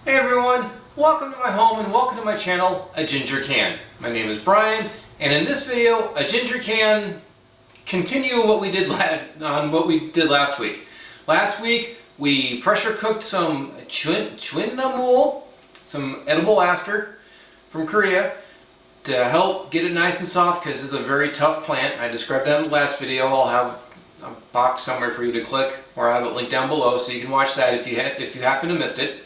Hey everyone, welcome to my home and welcome to my channel, A Ginger Can. My name is Brian, and in this video, A Ginger Can continue what we did last week. Last week, we pressure cooked some Chwinamul, some edible Aster from Korea, to help get it nice and soft because it's a very tough plant. I described that in the last video. I'll have a box somewhere for you to click, or I have it linked down below so you can watch that if you happen to missed it.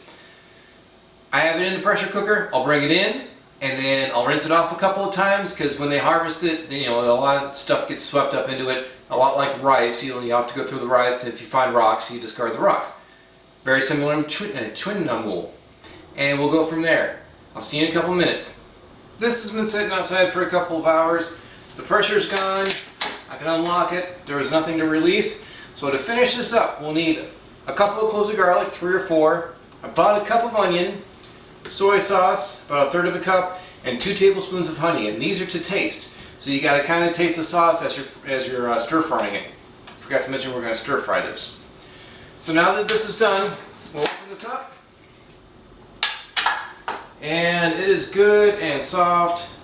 I have it in the pressure cooker. I'll bring it in and then I'll rinse it off a couple of times because when they harvest it, a lot of stuff gets swept up into it. A lot like rice, you have to go through the rice, and if you find rocks, you discard the rocks. Very similar to Chwinamul. And we'll go from there. I'll see you in a couple of minutes. This has been sitting outside for a couple of hours. The pressure's gone. I can unlock it. There is nothing to release. So to finish this up, we'll need a couple of cloves of garlic, 3 or 4, about a cup of onion, soy sauce, about a third of a cup, and 2 tablespoons of honey. And these are to taste. So you got to kind of taste the sauce as you're stir frying it. Forgot to mention we're going to stir fry this. So now that this is done, we'll open this up. And it is good and soft.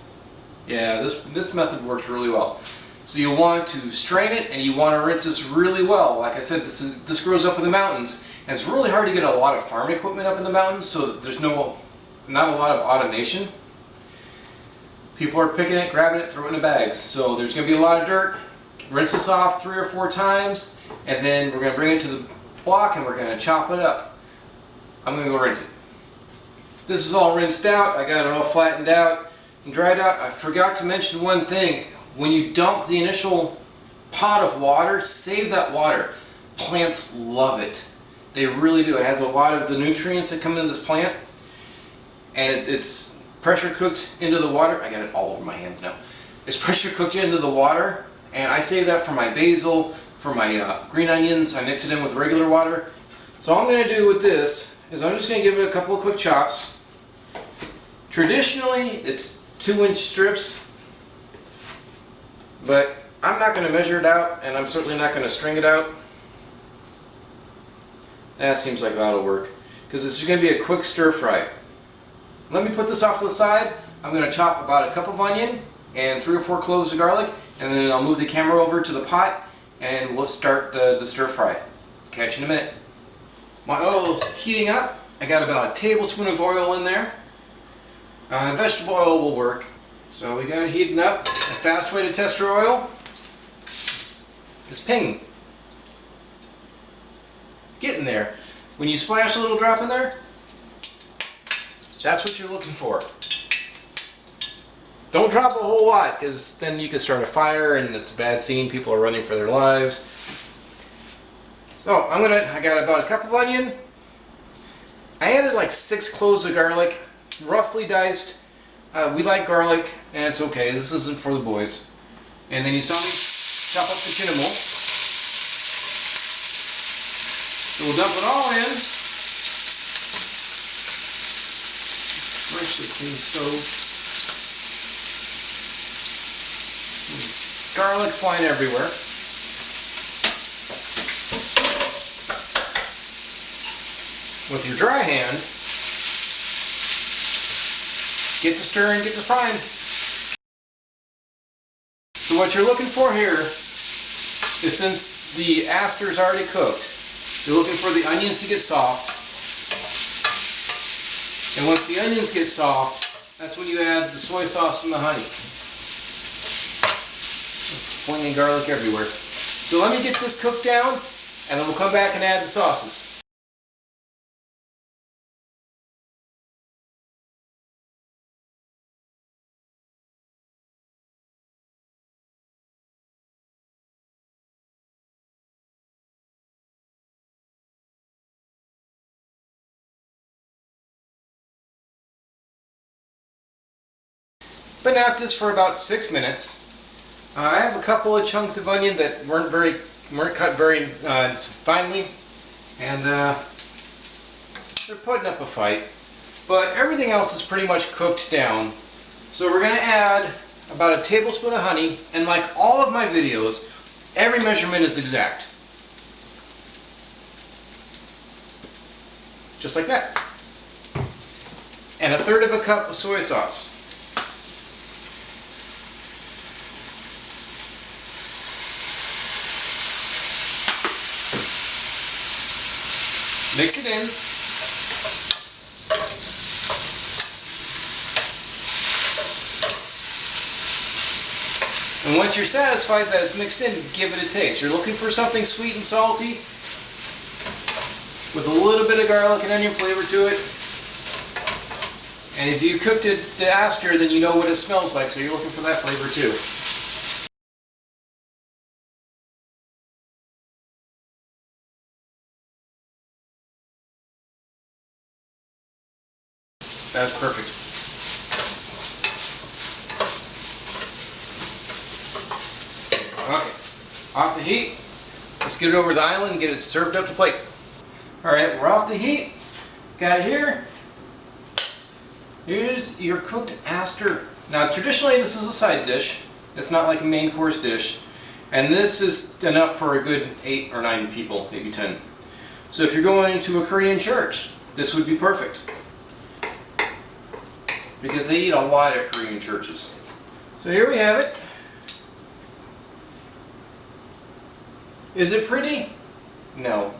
Yeah, this method works really well. So you want to strain it and you want to rinse this really well. Like I said, this grows up in the mountains, and it's really hard to get a lot of farm equipment up in the mountains, so there's not a lot of automation. People are picking it, grabbing it, throwing it in bags. So there's going to be a lot of dirt. Rinse this off 3 or 4 times, and then we're going to bring it to the block and we're going to chop it up. I'm going to go rinse it. This is all rinsed out. I got it all flattened out and dried out. I forgot to mention one thing. When you dump the initial pot of water, save that water. Plants love it. They really do. It has a lot of the nutrients that come into this plant, and it's pressure cooked into the water. I got it all over my hands now. It's pressure cooked into the water, and I save that for my basil, for my green onions. I mix it in with regular water. So all I'm going to do with this is I'm just going to give it a couple of quick chops. Traditionally, it's 2-inch strips, but I'm not going to measure it out, and I'm certainly not going to string it out. That seems like that'll work, because this is going to be a quick stir fry. Let me put this off to the side. I'm going to chop about a cup of onion and 3 or 4 cloves of garlic, and then I'll move the camera over to the pot and we'll start the stir fry. Catch you in a minute. My oil's heating up. I got about a tablespoon of oil in there. Vegetable oil will work. So we got it heating up. A fast way to test your oil is ping. Get in there. When you splash a little drop in there, that's what you're looking for. Don't drop a whole lot, because then you can start a fire and it's a bad scene. People are running for their lives. So I got about a cup of onion. I added like 6 cloves of garlic, roughly diced. We like garlic, and it's okay. This isn't for the boys. And then you saw me chop up the Chwinamul. So we'll dump it all in. Nicely clean stove. Garlic flying everywhere. With your dry hand, get to stirring, get to frying. So what you're looking for here is, since the Aster is already cooked, you're looking for the onions to get soft. And once the onions get soft, that's when you add the soy sauce and the honey. Flinging garlic everywhere. So let me get this cooked down, and then we'll come back and add the sauces. Been at this for about 6 minutes. I have a couple of chunks of onion that weren't cut very finely, and they're putting up a fight. But everything else is pretty much cooked down. So we're going to add about a tablespoon of honey, and like all of my videos, every measurement is exact. Just like that. and 1/3 cup of soy sauce. Mix it in. And once you're satisfied that it's mixed in, give it a taste. You're looking for something sweet and salty with a little bit of garlic and onion flavor to it. And if you cooked it the Aster, then you know what it smells like, so you're looking for that flavor too. That's perfect. Okay, off the heat. Let's get it over the island and get it served up to plate. Alright, we're off the heat. Got it here. Here's your cooked Aster. Now traditionally this is a side dish. It's not like a main course dish. And this is enough for a good 8 or 9 people, maybe 10. So if you're going to a Korean church, this would be perfect. Because they eat a lot at Korean churches. So here we have it. Is it pretty? No.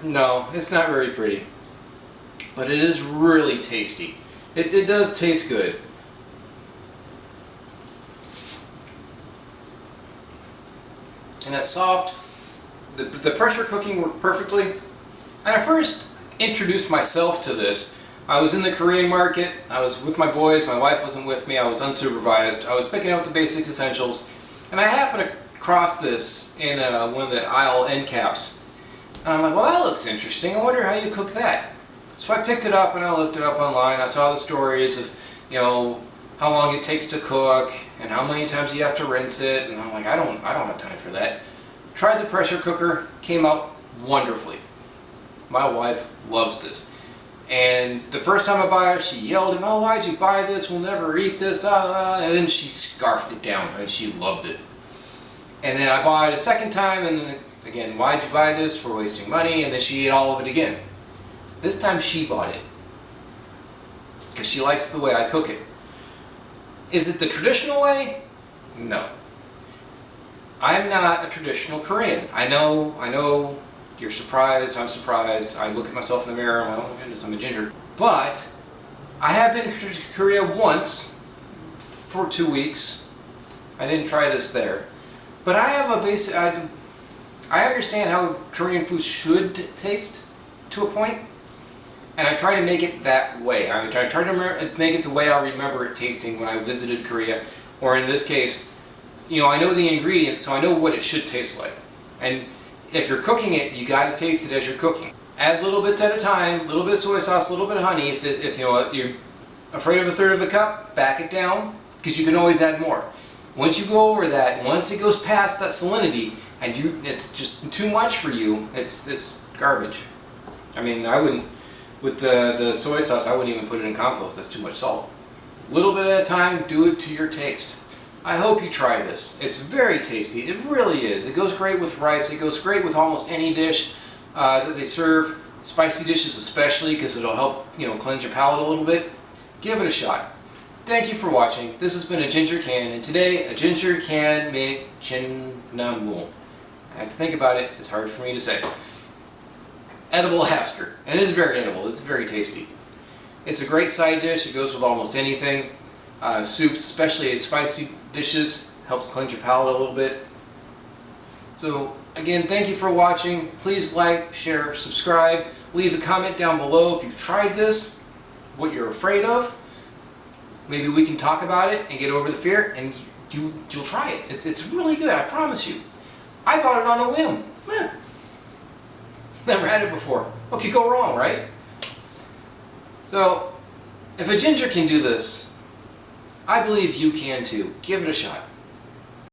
No, it's not very pretty. But it is really tasty. It does taste good. And it's soft. The pressure cooking worked perfectly. And I first introduced myself to this. I was in the Korean market. I was with my boys. My wife wasn't with me. I was unsupervised. I was picking up the basic essentials. And I happened across this in one of the aisle end caps. And I'm like, well, that looks interesting. I wonder how you cook that. So I picked it up and I looked it up online. I saw the stories of, you know, how long it takes to cook and how many times you have to rinse it. And I'm like, I don't have time for that. Tried the pressure cooker, came out wonderfully. My wife loves this. And the first time I bought it, she yelled at me, oh, why'd you buy this? We'll never eat this. And then she scarfed it down and she loved it. And then I bought it a second time and again, why'd you buy this? We're wasting money. And then she ate all of it again. This time she bought it because she likes the way I cook it. Is it the traditional way? No. I'm not a traditional Korean. I know you're surprised, I'm surprised. I look at myself in the mirror and I'm like, oh my goodness, I'm a ginger. But I have been to Korea once for 2 weeks. I didn't try this there. But I have a basic, I understand how Korean food should taste to a point. And I try to make it that way. I try to make it the way I remember it tasting when I visited Korea. Or in this case, you know, I know the ingredients, so I know what it should taste like. And if you're cooking it, you got to taste it as you're cooking. Add little bits at a time, a little bit of soy sauce, a little bit of honey. If you know, you're afraid of 1/3 cup, back it down, because you can always add more. Once you go over that, once it goes past that salinity, and it's just too much for you, it's garbage. I mean, I wouldn't, with the soy sauce, I wouldn't even put it in compost. That's too much salt. A little bit at a time, do it to your taste. I hope you try this. It's very tasty. It really is. It goes great with rice. It goes great with almost any dish that they serve. Spicy dishes especially, because it'll help, you know, cleanse your palate a little bit. Give it a shot. Thank you for watching. This has been a ginger can, and today a ginger can made Chwinamul. I have to think about it. It's hard for me to say. Edible Aster. And it is very edible. It's very tasty. It's a great side dish. It goes with almost anything. Soups, especially spicy dishes, helps cleanse your palate a little bit. So again, thank you for watching. Please like, share, subscribe. Leave a comment down below if you've tried this, what you're afraid of. Maybe we can talk about it and get over the fear, and you'll try it. It's really good, I promise you. I bought it on a whim. Never had it before. What could go wrong, right? So, if a ginger can do this, I believe you can too. Give it a shot.